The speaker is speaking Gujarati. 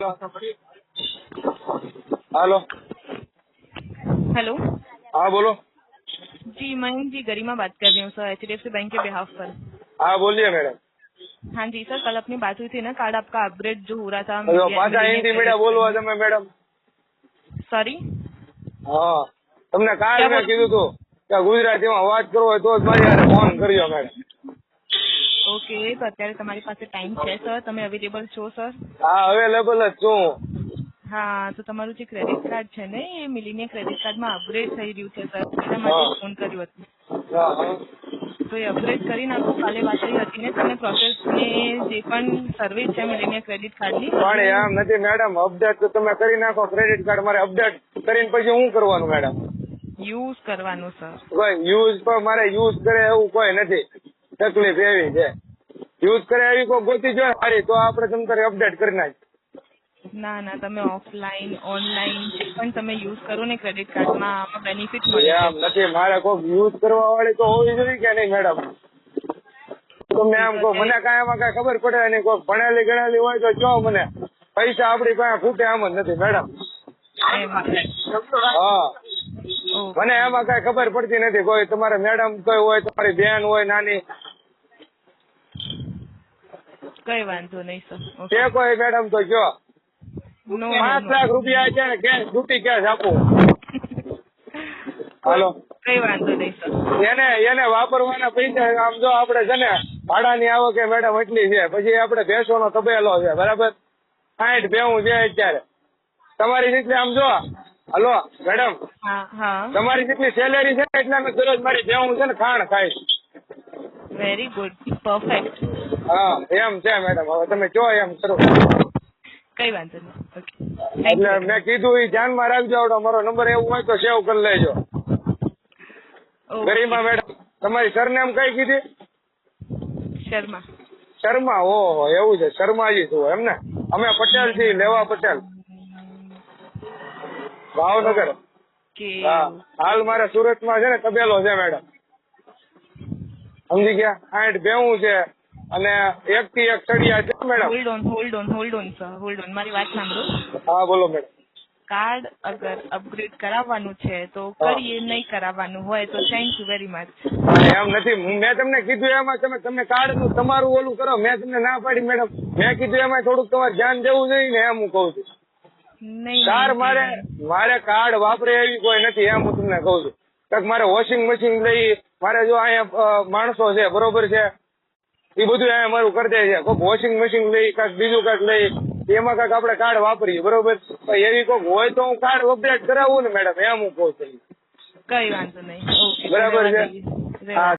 Hello hello. हाँ बोलो। जी मयंक जी, गरिमा बात कर रही हूँ सर, HDFC बैंक के बिहाफ पर। हाँ बोलिए मैडम। हाँ जी सर, कल अपनी बात हुई थी ना, कार्ड आपका अपग्रेड जो हो रहा था पाछा हिंदी मीडिया बोलवा તમે મેડમ। सॉरी, હા તમને કાલ क्या મેં बोल? કીધું હતું કે ગુજરાતીમાં વાત કરવો હોય તો જ મારી હારે ફોન કરજો મેડમ। ઓકે, તો અત્યારે તમારી પાસે ટાઈમ છે સર? તમે અવેલેબલ છો સર? હા અવેલેબલ જ છું। હા, તો તમારું જે ક્રેડિટ કાર્ડ છે ને એ મિલિનિયર ક્રેડિટ કાર્ડમાં અપગ્રેડ થઈ રહ્યું છે સર, એના માટે હા જ ફોન કર્યો હતો। હા હા તો એ અપગ્રેડ કરી નાખો। કાલે વાત થઈ હતી ને તમને પ્રોસેસની જે પણ સર્વિસ છે મિલિનિયર ક્રેડિટ કાર્ડની પણ હજુ એમ નથી મેડમ, અપડેટ તો તમે કરી નાખો ક્રેડિટ કાર્ડ। મારે અપડેટ કરીને પછી શું કરવાનું મેડમ? યુઝ કરવાનું સર। કોઈ યુઝ તો મારે યુઝ કરે એવું કોઈ નથી। તકલીફ એવી છે, યુઝ કરે એવી કોઈ ગોતી જોઈએ સારી તો આપણે તમ અપડેટ કરી નાખીએ। ના ના, તમે ઓફલાઈન ઓનલાઈન જે પણ તમે યુઝ કરો ને ક્રેડિટ કાર્ડમાં આમાં બેનિફિટ મળે છે। એમ નથી, મારે કોઈ યુઝ કરવા વાળી તો હોવી જોઈએ કે નહીં મેડમ? તમે એમ કહો, મને કાંઈ એમાં કાંઈ ખબર પડે નહીં। કોઈ ભણેલી ગણેલી હોય તો કહો મને, પૈસા આપણી પાસે ખૂટે એમ જ નથી મેડમ। એમ છે। હા ઓકે, મને એમાં કાંઈ ખબર પડતી નથી। કોઈ તમારે મેડમ કોઈ હોય, તમારી બેન હોય નાની, કઈ વાંધો નહીં સર। તે ઓકે, કોઈ મેડમ તો કહો। નો નો 5 નો, લાખ રૂપિયા છે ને કેશ છૂટી કેશ આપું। હાલો, કઈ વાંધો નહીં સર। એને વાપરવાના પૈસા આમ જો આપણે છે ને ભાડાની આવક મેડમ એટલી છે, પછી આપણે ભેંસોનો તબેલો છે બરાબર, 60 ભેહું છે અત્યારે। તમારી જેટલી આમ જો, હલો મેડમ, હા હા, તમારી જેટલી સેલેરી છે ને એટલા મેં દરરોજ મારી ભેહું છે ને ખાણ ખાઈશ। વેરી ગુડ, પરફેક્ટ, હા એમ છે મેડમ, હવે તમે કહો એમ કરો। કઈ વાંધો નહીં। ઓકે, થેન્ક એટલે યુ મેં વેરી કીધું એ ધ્યાનમાં રાખજો। મારો નંબર એવું હોય તો સેવ કરી લેજો। મચ। ઓકે, ગરિમા મેડમ, તમારી સરનેમ કઈ કીધી? શર્મા। શર્મા, ઓહો એવું છે, શર્માજી છું એમ ને? અમે પટેલ છીએ, લેવા પટેલ, ભાવનગર। ઓકે, હા હાલ મારે સુરતમાં છે ને તબેલો છે મેડમ, સમજી ગયા? 60 ભેહું છે અને 1 થી 1 સળિયા છે madam. Hold on sir, hold on, મારી વાત સાંભળો। હા બોલો મેડમ। કાર્ડ અગર અપગ્રેડ કરાવવાનું છે તો હા કરીએ, નહીં કરાવવાનું હોય તો થેન્ક યુ વેરી મચ। એમ નથી, મેં તમને કીધું એમાં તમે કાર્ડનું તમારું ઓલું કરો, મેં તમને ના પાડી મેડમ। મેં કીધું એમાં થોડુંક તમારે ધ્યાન દેવું જોઈએ ને, એમ હું કહું છું। નહીં કાર નહીં મારે નહીં, મારે કાર્ડ વાપરે એવી કોઈ નથી, એમ હું તમને કહું છું। કાંઈક મારે વોશિંગ મશીન લઈ, મારે જો અહીંયા માણસો છે બરોબર છે, એ બધું અહીંયા મારું કરી દે છે। કોઈક વોશિંગ મશીન લઈ, કાંઈક બીજું કાંઈક લઈ, એમાં કાંઈક આપણે કાર્ડ વાપરીએ બરોબર, એવી કોઈક હોય તો હું કાર્ડ અપડેટ કરાવું ને મેડમ, એમ હું કહું છું। કઈ વાંધો નહીં। ઓકે, તો બરાબર રહેવા છે, દઈએ, હા।